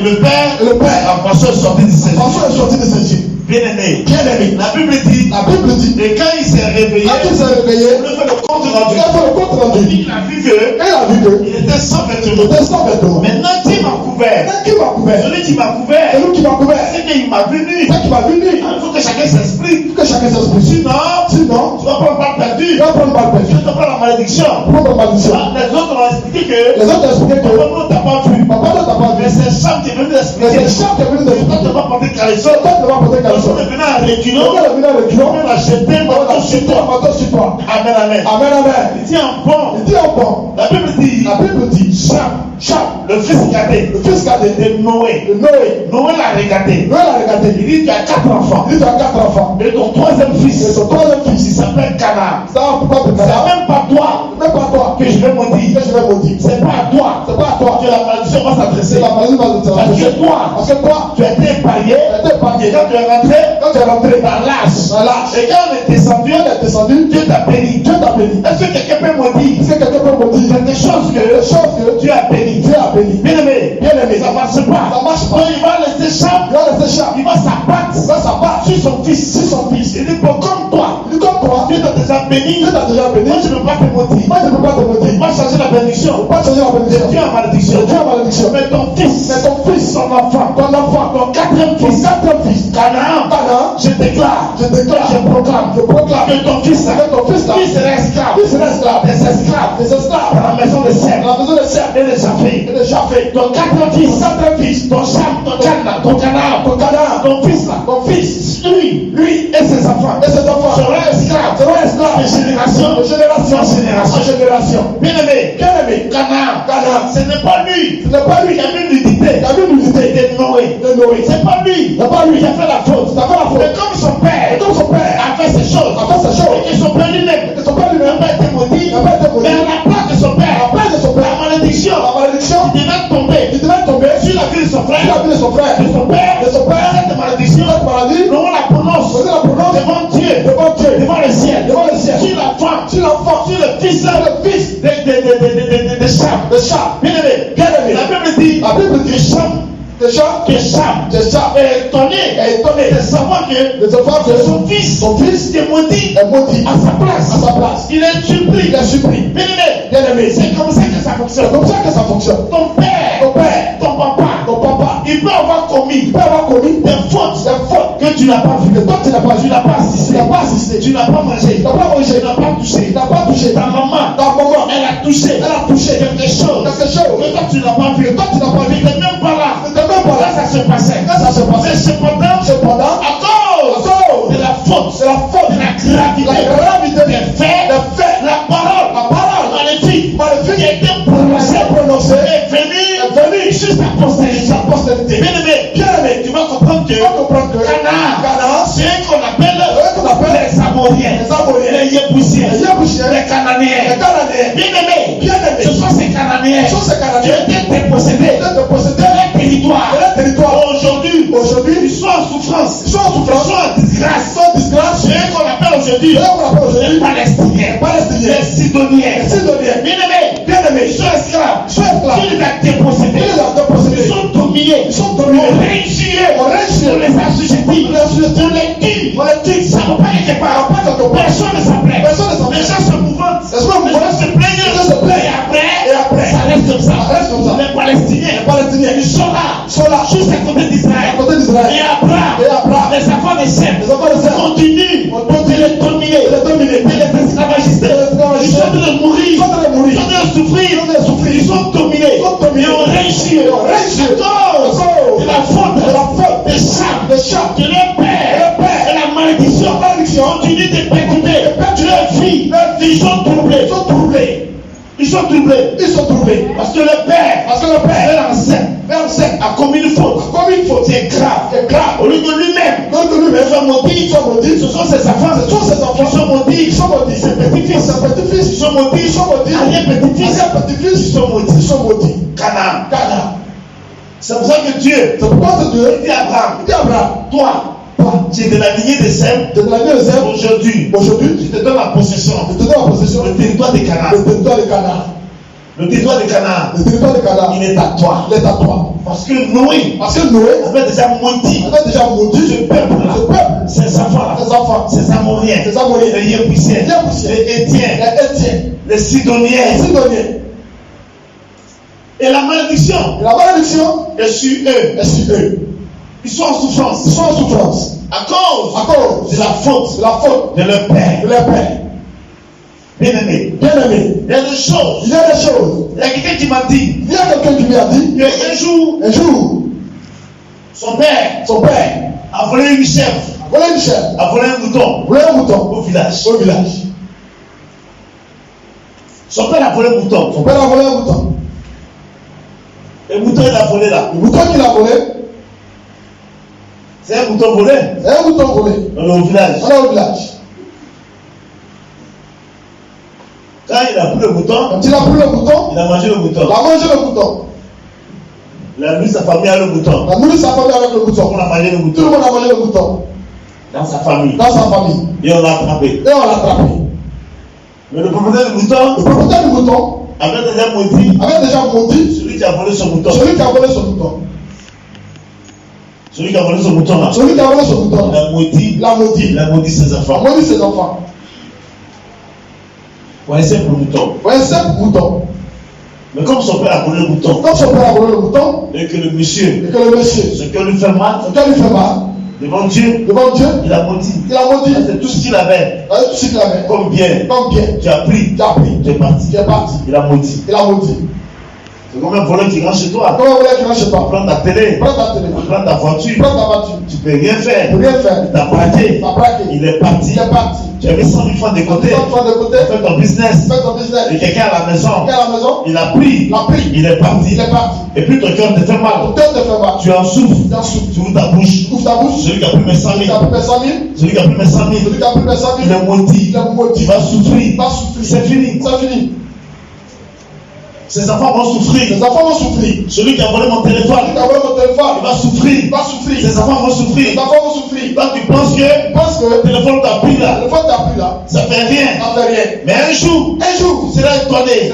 le père, François est sorti de Égypte. Bien-aimé, la Bible dit, et quand il s'est réveillé, on a fait le compte rendu. Il a vu que il était sans vêtements. Maintenant, qui m'a couvert? Celui qui m'a couvert, c'est qu'il m'a venu. Il faut que chacun s'explique. Sinon, tu vas prendre balle perdue. Tu vas prendre la malédiction. Les autres ont expliqué que papa ne t'a pas vu. Mais c'est Cham qui est venu l'expliquer. Toi, tu vas porter caleçon. On est venu à reculons. On a jeté un manteau sur toi. Amen. Il dit en bon. La Bible dit Cham, le fils cadet de Noé. Noé l'a regardé. Il dit tu as 4 enfants. Et ton troisième fils, il s'appelle Canaan. C'est même pas toi que je vais maudire. C'est pas à toi que la malédiction va s'adresser. Parce que toi, tu as été épargné. Et quand tu es rentré dans l'âge. Et quand on est descendu, Dieu t'a béni. Est-ce que quelqu'un peut maudire quelque chose que Dieu a béni? Bien-aimé, ça ne marche pas. Donc il va laisser Cham. Il va s'abattre sur son fils. Il dit comme toi, Dieu t'a déjà béni. Moi je ne peux pas te maudire. Il va changer la bénédiction. Dieu a malédiction. Mais ton fils, ton enfant, ton quatrième fils, Canaan, je déclare, je proclame que ton fils sera esclave. Des esclaves dans la maison de serfs. Et déjà fait. Ton quatrième fils, ton Cham, ton Canaan, ton fils, lui et ses enfants seront esclaves de génération en génération. Bien-aimé, Canaan, ce n'est pas lui. Il a vu l'unité de Noé. C'est pas lui qui a fait la faute. Mais comme son père a fait ces choses, et que son père lui-même n'a pas été maudit, mais à la place de son père, la malédiction il devait tomber sur la vie de son frère, de son père. Cette malédiction, nous on la prononce devant Dieu, devant le ciel, sur l'enfant, sur le fils de Cham. Bien-aimé, la Bible dit que Cham est étonné de savoir que son fils est maudit à sa place. Il est surpris. Bien-aimé, c'est comme ça que ça fonctionne. Ton père, ton papa, il peut avoir commis des fautes que tu n'as pas vues, tu n'as pas assisté, tu n'as pas mangé, tu n'as pas touché. Ta maman, elle a touché quelque chose que toi tu n'as pas vu, tu n'es même pas là. Là ça se passait. Mais cependant, à cause de la faute, de la gravité des faits, la parole maléfique qui a été prononcée est venue juste à postérité. Bien-aimé, tu vas comprendre que Canaan, c'est ce qu'on appelle les Amoriens, les Yébousiens, les Cananéens. Bien-aimé, ce sont ces Cananéens qui ont été dépossédés de leur territoire. Aujourd'hui, ils sont en souffrance, ils sont en disgrâce. C'est ce qu'on appelle aujourd'hui les Palestiniens, les Sidoniens. Bien-aimés, ils sont esclaves. Qui les a dépossédés? Ils sont dominés. On réussit sur les assujettis. On les tue. Ça ne va pas quelque part. Personne ne s'appelait. Les gens se mouvantent. Les gens se plaignent. Et après, ça reste comme ça. Les Palestiniens, ils sont là, juste à côté d'Israël. Et Abraham, les enfants de Sem, continuent de les dominer, de les esclavagister. Ils sont en train de mourir, ils sont en train de souffrir. Ils sont dominés. Et on réussit. À cause de la faute de Cham, de leur père, et la malédiction continue de percuter leur vie. Ils sont troublés. Parce que le père, l'enceinte, a commis une faute. C'est grave. Au lieu de lui-même, soit maudit. Ce sont ses enfants qui sont maudits. Ses petits-fils, ils sont maudits. Arrière-petits-fils, ils sont maudits. Canaan. C'est pour ça que Dieu dit à Abraham, toi, tu es de la lignée de Sem. Aujourd'hui, je te donne la possession. Le territoire de Canaan. Le territoire de Canaan, il est à toi. Parce que Noé avait déjà maudit ce peuple-là, ses enfants, ses Amoriens, les Yébusiens, les Étiens, les Sidoniens. Et la malédiction est sur eux. Ils sont en souffrance. À cause de la faute de leur père. Bien-aimé. Il y a des choses. Il y a quelqu'un qui m'a dit. Un jour, son père a volé une chèvre. A volé un mouton. Au village. Son père a volé un mouton. Le mouton qu'il a volé là. C'est un mouton volé. Dans le village. Quand il a pris le mouton, il a mangé le mouton. Il a mis sa famille avec le mouton. On a mangé le mouton. Dans sa famille. Et on l'a attrapé. Mais le propriétaire du mouton avait déjà maudit celui qui a volé son mouton. Celui qui a volé son mouton là. Il a maudit ses enfants. Ouais, c'est pour le mouton. Mais comme son père a volé le mouton, et que le monsieur, ce que lui fait mal, devant Dieu, il a maudit. C'est tout ce qu'il avait. Comme bien. Tu as pris. Tu es parti. Il a maudit. C'est comme un voleur qui rentre chez toi. Prends ta télé. Prends ta voiture. Tu ne peux rien faire. Il t'a braqué. Il est parti. Tu as mis 100 000 francs de côté. Fais ton business. Et quelqu'un à la maison. Il a pris. Il est parti. Et puis ton cœur te fait mal. Tu en souffres. Tu ouvres ta bouche. Celui qui a pris mes 100 000. Celui qui a pris mes 100 000. Il est maudit. Il va souffrir. C'est fini. Ses enfants vont souffrir. Celui qui a volé mon téléphone, il va souffrir. Ses enfants vont souffrir. Toi, tu penses que le téléphone t'a pris là. Ça fait rien. Mais un jour, tu seras étonné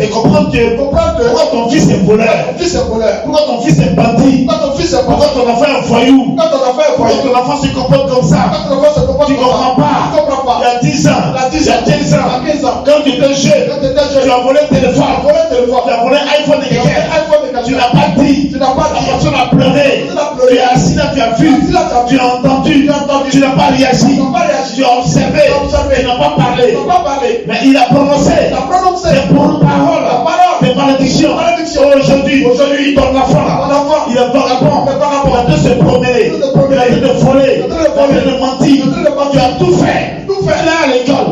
de comprendre que pourquoi ton fils est voleur, pourquoi ton fils est bandit, pourquoi ton enfant est un voyou, pourquoi ton enfant se comporte comme ça. Tu ne comprends pas. Il y a 10 ans, il y a 15 ans, quand tu étais jeune, tu as volé le téléphone. Tu as volé un iPhone de quelqu'un. Tu n'as pas dit. La personne a pleuré. Tu es assis là, tu as vu. Tu as entendu. Tu n'as pas réagi. Tu as observé. Tu n'as pas parlé. Mais il a prononcé des paroles, des malédictions. Aujourd'hui, ton enfant, il est vagabond. Il a dû se promener. Il a dû te voler. Il a dû te mentir. Tu as tout fait. Tu es à l'école.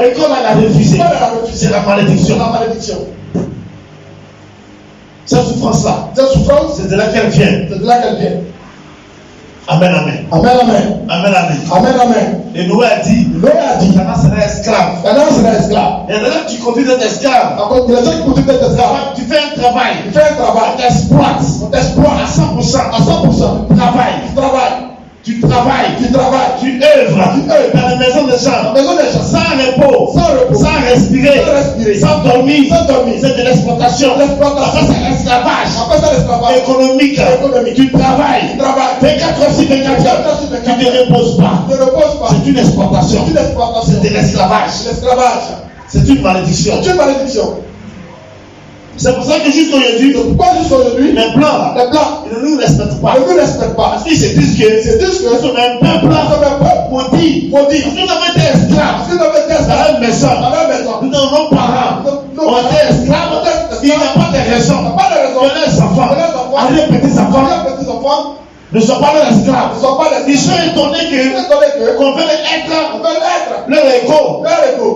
L'école, elle a refusé. C'est la malédiction. Cette souffrance-là, c'est de là qu'elle vient. Amen. Et Noé a dit, Cana sera esclave. Et là, tu continues d'être esclave. Tu fais un travail. On t'exploite à 100%. Tu travailles, tu œuvres dans la maison des gens, sans repos, sans respirer, sans dormir. C'est de l'exploitation. Ça, c'est l'esclavage économique. Tu travailles 24 heures, 24 heures. Tu ne te reposes pas. C'est une exploitation. C'est de l'esclavage. C'est une malédiction. C'est pour ça que jusqu'aujourd'hui, les blancs, ils ne nous respectent pas. Parce qu'ils se disent que nous sommes un peuple maudit. Parce que nous avons été esclaves dans la maison. Nous avons nos parents ont été esclaves. Il n'y a pas de raison que les enfants, les petits enfants, ne sont pas leurs esclaves. Ils sont étonnés qu'on veut être leur égo.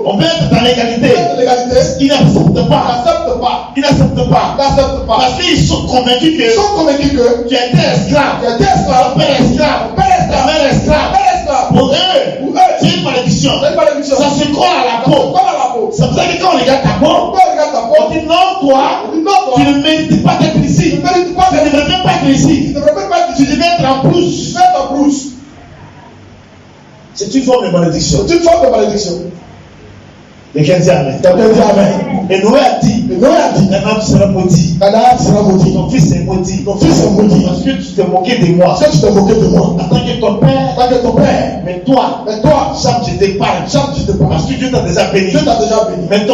On veut être dans l'égalité. Ils n'acceptent pas. Parce qu'ils sont convaincus que tu étais esclave. Ton père est esclave. Ta mère est esclave. Pour eux, c'est une malédiction. Ça se colle à la peau. C'est pour ça que quand on regarde ta peau, on dit non, toi, tu ne mérites pas d'être ici. Tu ne devrais même pas être ici. Tu devais être en brousse. C'est une forme de malédiction. Quelqu'un dit Amen. Et Noé a dit, maintenant tu seras maudit. Ton fils est maudit. Parce que tu t'es moqué de moi. En tant que ton père. Mais toi, Sam, je t'épargne. Parce que Dieu t'a déjà béni. Maintenant,